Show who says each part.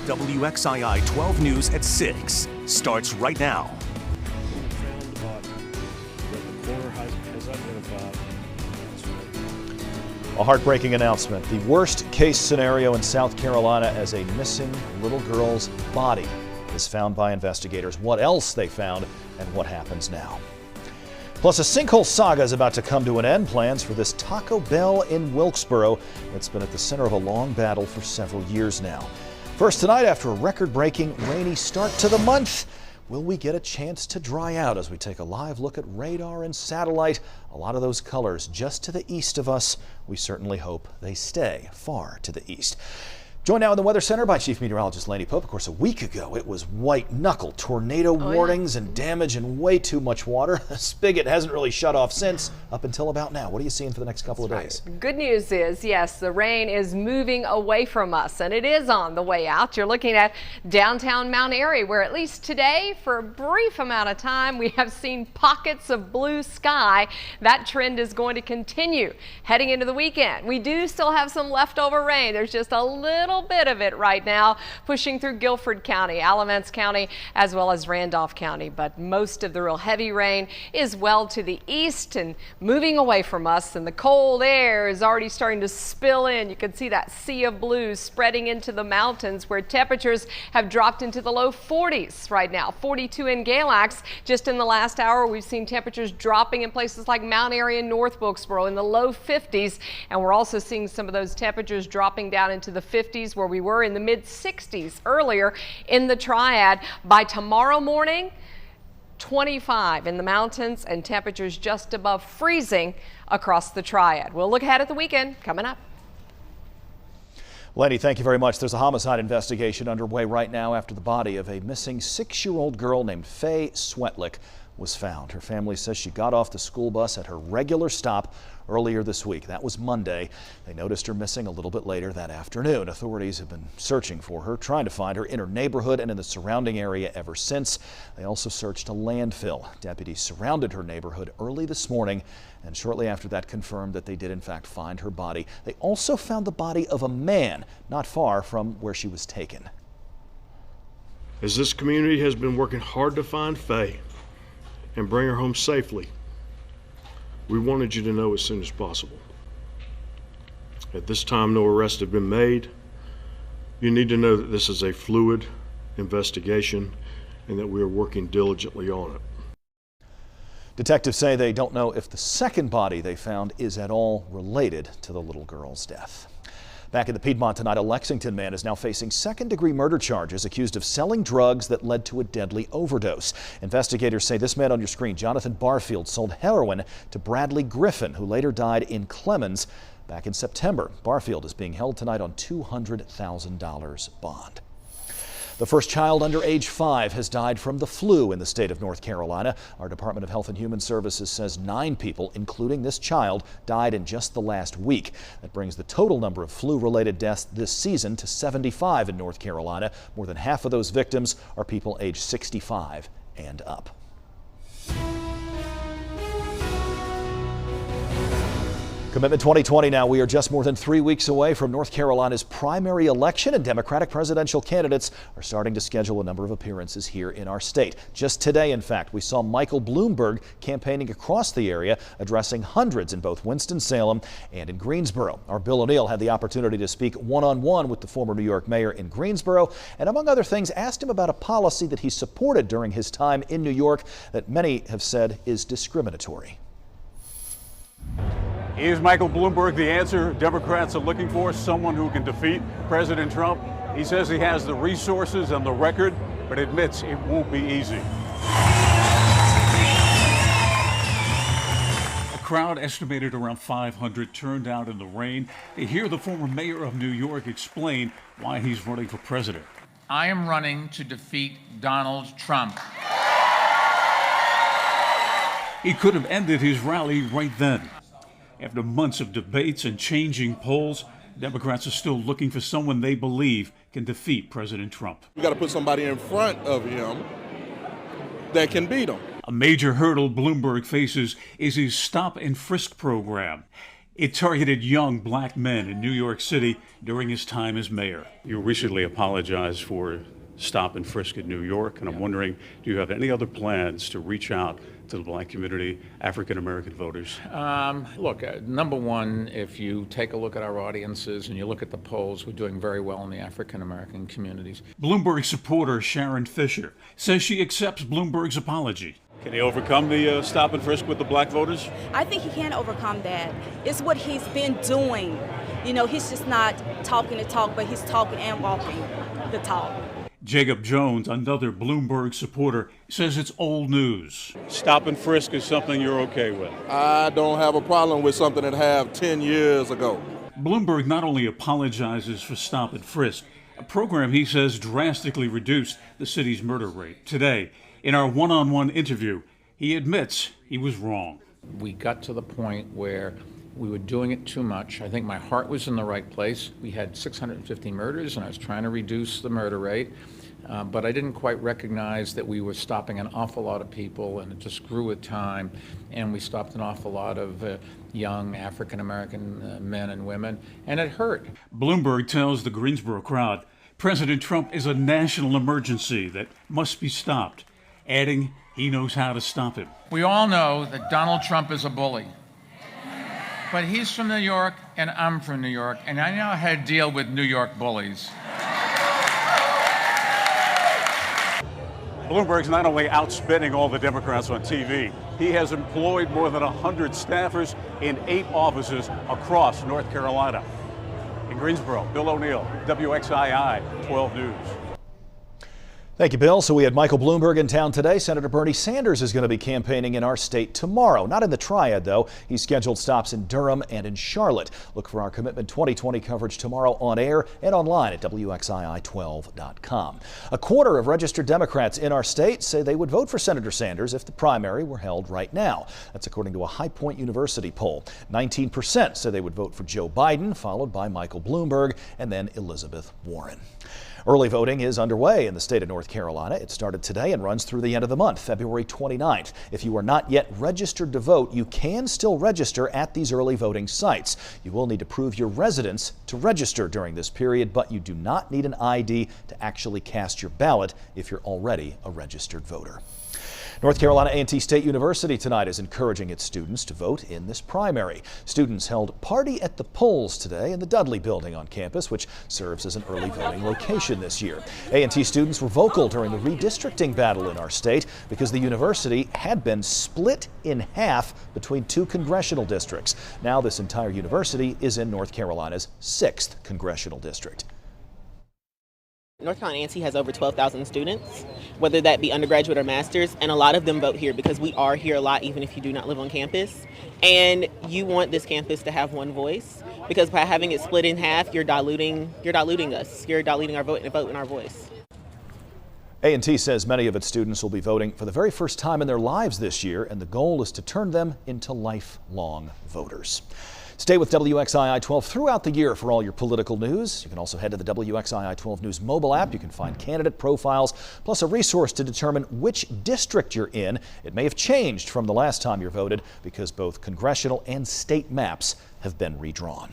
Speaker 1: WXII 12 News at 6 starts right now.
Speaker 2: Found the body that the coroner has identified.
Speaker 3: A heartbreaking announcement. The worst case scenario in South Carolina as a missing little girl's body is found by investigators. What else they found and what happens now. Plus, a sinkhole saga is about to come to an end. Plans for this Taco Bell in Wilkesboro that's been at the center of a long battle for several years now. First tonight, after a record-breaking rainy start to the month, will we get a chance to dry out as we take a live look at radar and satellite? A lot of those colors just to the east of us. We certainly hope they stay far to the east. Joined now in the Weather Center by Chief Meteorologist Lanny Pope. Of course, a week ago it was white-knuckle tornado warnings and damage and way too much water. The spigot hasn't really shut off since up until about now. What are you seeing for the next couple of days?
Speaker 4: Good news is, yes, the rain is moving away from us, and it is on the way out. You're looking at downtown Mount Airy, where at least today, for a brief amount of time, we have seen pockets of blue sky. That trend is going to continue heading into the weekend. We do still have some leftover rain. There's just a little bit of it right now pushing through Guilford County, Alamance County, as well as Randolph County. But most of the real heavy rain is well to the east and moving away from us, and the cold air is already starting to spill in. You can see that sea of blue spreading into the mountains, where temperatures have dropped into the low 40s right now. 42 in Galax. Just in the last hour, we've seen temperatures dropping in places like Mount Airy and North Wilkesboro in the low 50s, and we're also seeing some of those temperatures dropping down into the 50s, where we were in the mid 60s earlier in the Triad. By tomorrow morning, 25 in the mountains and temperatures just above freezing across the Triad. We'll look ahead at the weekend coming up.
Speaker 3: Lenny, thank you very much. There's a homicide investigation underway right now after the body of a missing 6-year-old girl named Faye Swetlick was found. Her family says she got off the school bus at her regular stop earlier this week. That was Monday. They noticed her missing a little bit later that afternoon. Authorities have been searching for her, trying to find her in her neighborhood and in the surrounding area ever since. They also searched a landfill. Deputies surrounded her neighborhood early this morning, and shortly after that confirmed that they did in fact find her body. They also found the body of a man not far from where she was taken.
Speaker 2: As this community has been working hard to find Faye and bring her home safely, we wanted you to know as soon as possible. At this time, no arrests have been made. You need to know that this is a fluid investigation and that we are working diligently on it.
Speaker 3: Detectives say they don't know if the second body they found is at all related to the little girl's death. Back in the Piedmont tonight, a Lexington man is now facing second-degree murder charges, accused of selling drugs that led to a deadly overdose. Investigators say this man on your screen, Jonathan Barfield, sold heroin to Bradley Griffin, who later died in Clemens back in September. Barfield is being held tonight on $200,000 bond. The first child under age 5 has died from the flu in the state of North Carolina. Our Department of Health and Human Services says 9 people, including this child, died in just the last week. That brings the total number of flu-related deaths this season to 75 in North Carolina. More than half of those victims are people aged 65 and up. Commitment 2020 now. We are just more than 3 weeks away from North Carolina's primary election, and Democratic presidential candidates are starting to schedule a number of appearances here in our state. Just today, in fact, we saw Michael Bloomberg campaigning across the area, addressing hundreds in both Winston-Salem and in Greensboro. Our Bill O'Neill had the opportunity to speak one-on-one with the former New York mayor in Greensboro, and among other things, asked him about a policy that he supported during his time in New York that many have said is discriminatory.
Speaker 5: Is Michael Bloomberg the answer Democrats are looking for? Someone who can defeat President Trump? He says he has the resources and the record, but admits it won't be easy. A crowd estimated around 500 turned out in the rain to hear the former mayor of New York explain why he's running for president.
Speaker 6: I am running to defeat Donald Trump.
Speaker 5: He could have ended his rally right then. After months of debates and changing polls, Democrats are still looking for someone they believe can defeat President Trump.
Speaker 7: We got to put somebody in front of him that can beat him.
Speaker 5: A major hurdle Bloomberg faces is his stop and frisk program. It targeted young black men in New York City during his time as mayor. You recently apologized for stop and frisk in New York, and I'm wondering, do you have any other plans to reach out to the black community, African American voters?
Speaker 6: Look, number one, if you take a look at our audiences and you look at the polls, we're doing very well in the African American communities.
Speaker 5: Bloomberg supporter Sharon Fisher says she accepts Bloomberg's apology. Can he overcome the stop and frisk with the black voters?
Speaker 8: I think he can overcome that. It's what he's been doing. You know, he's just not talking the talk, but he's talking and walking the talk.
Speaker 5: Jacob Jones, another Bloomberg supporter, says it's old news. Stop and frisk is something you're okay with.
Speaker 7: I don't have a problem with something that happened 10 years ago.
Speaker 5: Bloomberg not only apologizes for stop and frisk, a program he says drastically reduced the city's murder rate. Today, in our one-on-one interview, he admits he was wrong.
Speaker 6: We got to the point where we were doing it too much. I think my heart was in the right place. We had 650 murders, and I was trying to reduce the murder rate. But I didn't quite recognize that we were stopping an awful lot of people, and it just grew with time. And we stopped an awful lot of young African-American men and women, and it hurt.
Speaker 5: Bloomberg tells the Greensboro crowd President Trump is a national emergency that must be stopped, adding he knows how to stop him.
Speaker 6: We all know that Donald Trump is a bully. But he's from New York, and I'm from New York, and I know how to deal with New York bullies.
Speaker 5: Bloomberg's not only outspinning all the Democrats on TV, he has employed more than 100 staffers in 8 offices across North Carolina. In Greensboro, Bill O'Neill, WXII 12 News.
Speaker 3: Thank you, Bill. So we had Michael Bloomberg in town today. Senator Bernie Sanders is going to be campaigning in our state tomorrow. Not in the Triad, though. He's scheduled stops in Durham and in Charlotte. Look for our Commitment 2020 coverage tomorrow on air and online at WXII12.com. A quarter of registered Democrats in our state say they would vote for Senator Sanders if the primary were held right now. That's according to a High Point University poll. 19% say they would vote for Joe Biden, followed by Michael Bloomberg, and then Elizabeth Warren. Early voting is underway in the state of North Carolina. It started today and runs through the end of the month, February 29th. If you are not yet registered to vote, you can still register at these early voting sites. You will need to prove your residence to register during this period, but you do not need an ID to actually cast your ballot if you're already a registered voter. North Carolina A&T State University tonight is encouraging its students to vote in this primary. Students held Party at the Polls today in the Dudley building on campus, which serves as an early voting location this year. A&T students were vocal during the redistricting battle in our state because the university had been split in half between 2 congressional districts. Now this entire university is in North Carolina's 6th congressional district.
Speaker 9: North Carolina A&T has over 12,000 students, whether that be undergraduate or master's, and a lot of them vote here because we are here a lot even if you do not live on campus. And you want this campus to have one voice because by having it split in half, you're diluting us. You're diluting our vote and our voice.
Speaker 3: A&T says many of its students will be voting for the very first time in their lives this year, and the goal is to turn them into lifelong voters. Stay with WXII 12 throughout the year for all your political news. You can also head to the WXII 12 News mobile app. You can find candidate profiles, plus a resource to determine which district you're in. It may have changed from the last time you voted because both congressional and state maps have been redrawn.